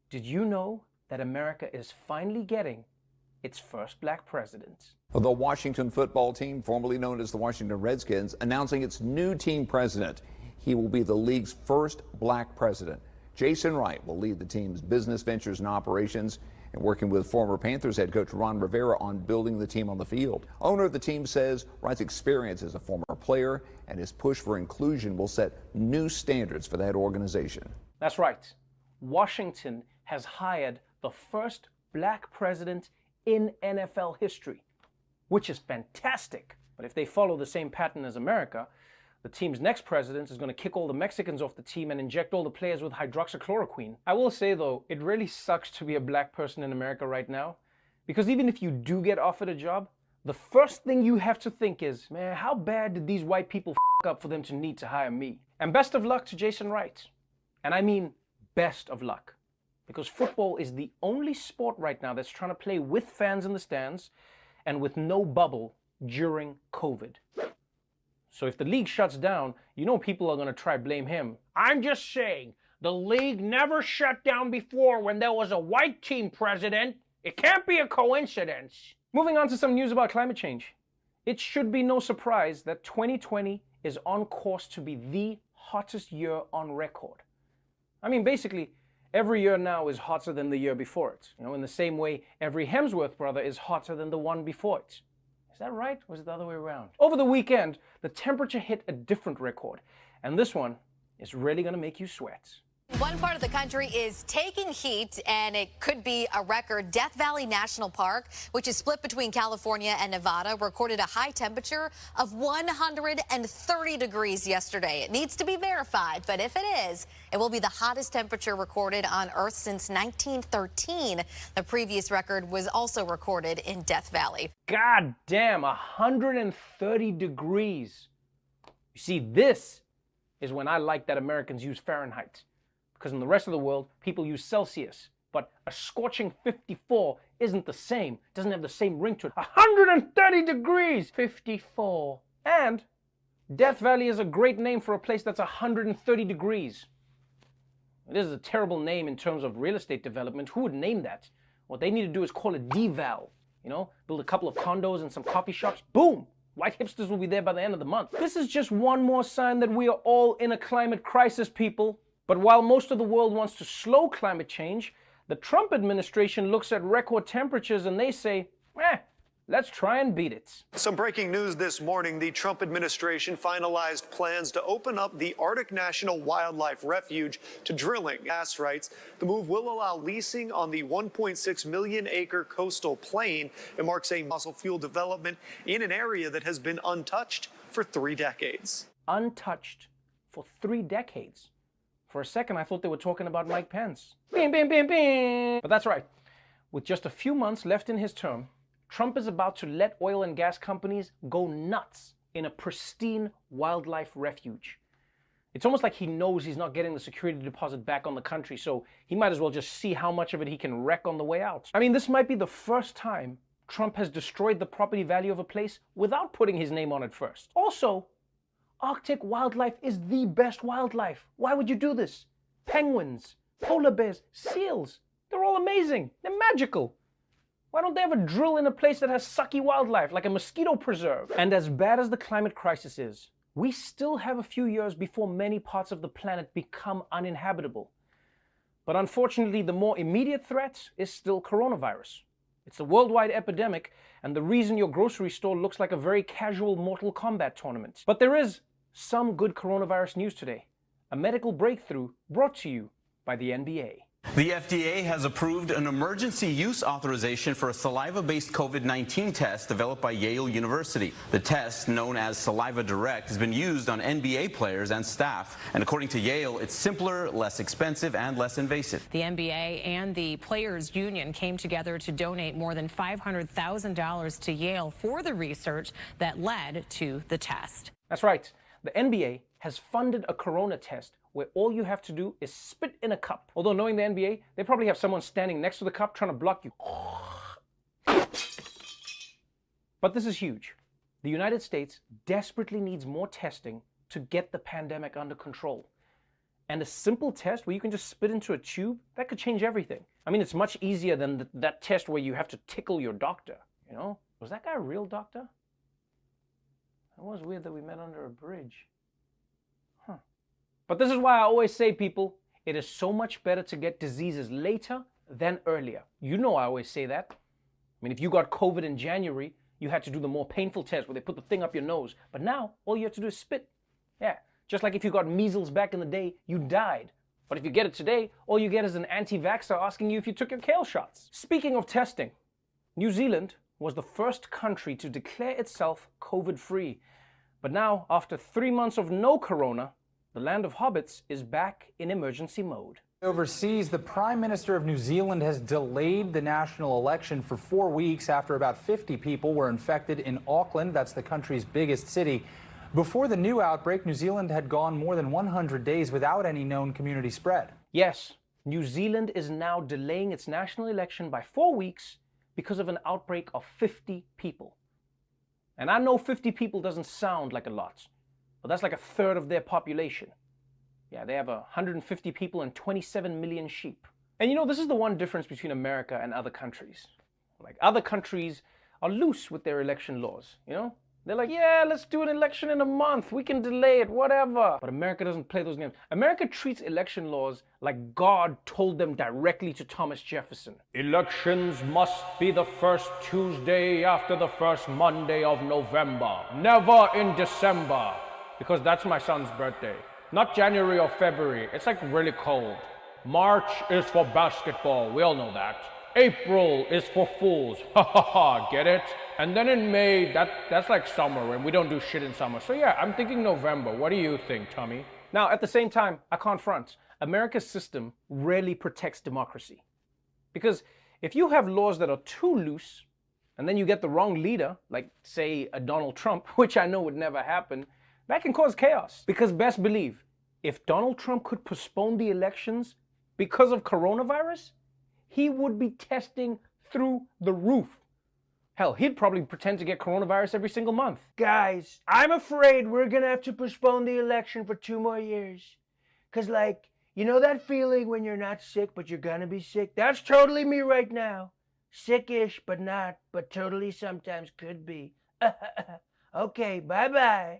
Did you know that America is finally getting its first black president? The Washington football team, formerly known as the Washington Redskins, announcing its new team president. He will be the league's first black president. Jason Wright will lead the team's business ventures and operations, and working with former Panthers head coach Ron Rivera on building the team on the field. Owner of the team says Wright's experience as a former player and his push for inclusion will set new standards for that organization. That's right. Washington has hired the first black president in NFL history, which is fantastic. But if they follow the same pattern as America, the team's next president is going to kick all the Mexicans off the team and inject all the players with hydroxychloroquine. I will say though, it really sucks to be a black person in America right now, because even if you do get offered a job, the first thing you have to think is, man, how bad did these white people f up for them to need to hire me? And best of luck to Jason Wright. And I mean best of luck. Because football is the only sport right now that's trying to play with fans in the stands and with no bubble during COVID. So if the league shuts down, you know people are going to try blame him. I'm just saying, the league never shut down before when there was a white team president. It can't be a coincidence. Moving on to some news about climate change. It should be no surprise that 2020 is on course to be the hottest year on record. I mean, basically, every year now is hotter than the year before it. You know, in the same way, every Hemsworth brother is hotter than the one before it. Is that right? Or is it the other way around? Over the weekend, the temperature hit a different record. And this one is really gonna make you sweat. One part of the country is taking heat, and it could be a record. Death Valley National Park, which is split between California and Nevada, recorded a high temperature of 130 degrees yesterday. It needs to be verified, but if it is, it will be the hottest temperature recorded on Earth since 1913. The previous record was also recorded in Death Valley. God damn, 130 degrees. You see, this is when I like that Americans use Fahrenheit. Because in the rest of the world, people use Celsius. But a scorching 54 isn't the same. It doesn't have the same ring to it. 130 degrees! 54. And Death Valley is a great name for a place that's 130 degrees. This is a terrible name in terms of real estate development. Who would name that? What they need to do is call it D-Val. You know, build a couple of condos and some coffee shops. Boom! White hipsters will be there by the end of the month. This is just one more sign that we are all in a climate crisis, people. But while most of the world wants to slow climate change, the Trump administration looks at record temperatures and they say, let's try and beat it. Some breaking news this morning. The Trump administration finalized plans to open up the Arctic National Wildlife Refuge to drilling. Gas writes the move will allow leasing on the 1.6 million acre coastal plain. It marks a fossil fuel development in an area that has been untouched for 3 decades. Untouched for 3 decades? For a second, I thought they were talking about Mike Pence. Bing, bing, bing, bing. But that's right. With just a few months left in his term, Trump is about to let oil and gas companies go nuts in a pristine wildlife refuge. It's almost like he knows he's not getting the security deposit back on the country, so he might as well just see how much of it he can wreck on the way out. I mean, this might be the first time Trump has destroyed the property value of a place without putting his name on it first. Also, Arctic wildlife is the best wildlife. Why would you do this? Penguins, polar bears, seals, they're all amazing. They're magical. Why don't they have a drill in a place that has sucky wildlife, like a mosquito preserve? And as bad as the climate crisis is, we still have a few years before many parts of the planet become uninhabitable. But unfortunately, the more immediate threat is still coronavirus. It's a worldwide epidemic, and the reason your grocery store looks like a very casual Mortal Kombat tournament. But there is some good coronavirus news today. A medical breakthrough brought to you by the NBA. The FDA has approved an emergency use authorization for a saliva-based COVID-19 test developed by Yale University. The test, known as Saliva Direct, has been used on NBA players and staff. And according to Yale, it's simpler, less expensive, and less invasive. The NBA and the Players Union came together to donate more than $500,000 to Yale for the research that led to the test. That's right. The NBA has funded a corona test where all you have to do is spit in a cup. Although knowing the NBA, they probably have someone standing next to the cup trying to block you. But this is huge. The United States desperately needs more testing to get the pandemic under control. And a simple test where you can just spit into a tube, that could change everything. I mean, it's much easier than that test where you have to tickle your doctor, you know? Was that guy a real doctor? It was weird that we met under a bridge. Huh. But this is why I always say, people, it is so much better to get diseases later than earlier. You know I always say that. I mean, if you got COVID in January, you had to do the more painful test where they put the thing up your nose. But now, all you have to do is spit. Yeah. Just like if you got measles back in the day, you died. But if you get it today, all you get is an anti-vaxxer asking you if you took your kale shots. Speaking of testing, New Zealand was the first country to declare itself COVID-free. But now, after 3 months of no corona, the land of hobbits is back in emergency mode. Overseas, the Prime Minister of New Zealand has delayed the national election for 4 weeks after about 50 people were infected in Auckland. That's the country's biggest city. Before the new outbreak, New Zealand had gone more than 100 days without any known community spread. Yes, New Zealand is now delaying its national election by 4 weeks because of an outbreak of 50 people. And I know 50 people doesn't sound like a lot, but that's like a third of their population. Yeah, they have 150 people and 27 million sheep. And you know, this is the one difference between America and other countries. Like, other countries are loose with their election laws, you know? They're like, yeah, let's do an election in a month. We can delay it, whatever. But America doesn't play those games. America treats election laws like God told them directly to Thomas Jefferson. Elections must be the first Tuesday after the first Monday of November. Never in December. Because that's my son's birthday. Not January or February. It's like really cold. March is for basketball. We all know that. April is for fools. Ha ha ha, get it? And then in May, that's like summer, and we don't do shit in summer. So yeah, I'm thinking November. What do you think, Tommy? Now, at the same time, I can't front. America's system rarely protects democracy. Because if you have laws that are too loose, and then you get the wrong leader, like, say, a Donald Trump, which I know would never happen, that can cause chaos. Because best believe, if Donald Trump could postpone the elections because of coronavirus, he would be testing through the roof. Hell, he'd probably pretend to get coronavirus every single month. Guys, I'm afraid we're gonna have to postpone the election for 2 more years. Cause like, you know that feeling when you're not sick, but you're gonna be sick? That's totally me right now. Sick-ish, but not, but totally sometimes could be. Okay, bye-bye.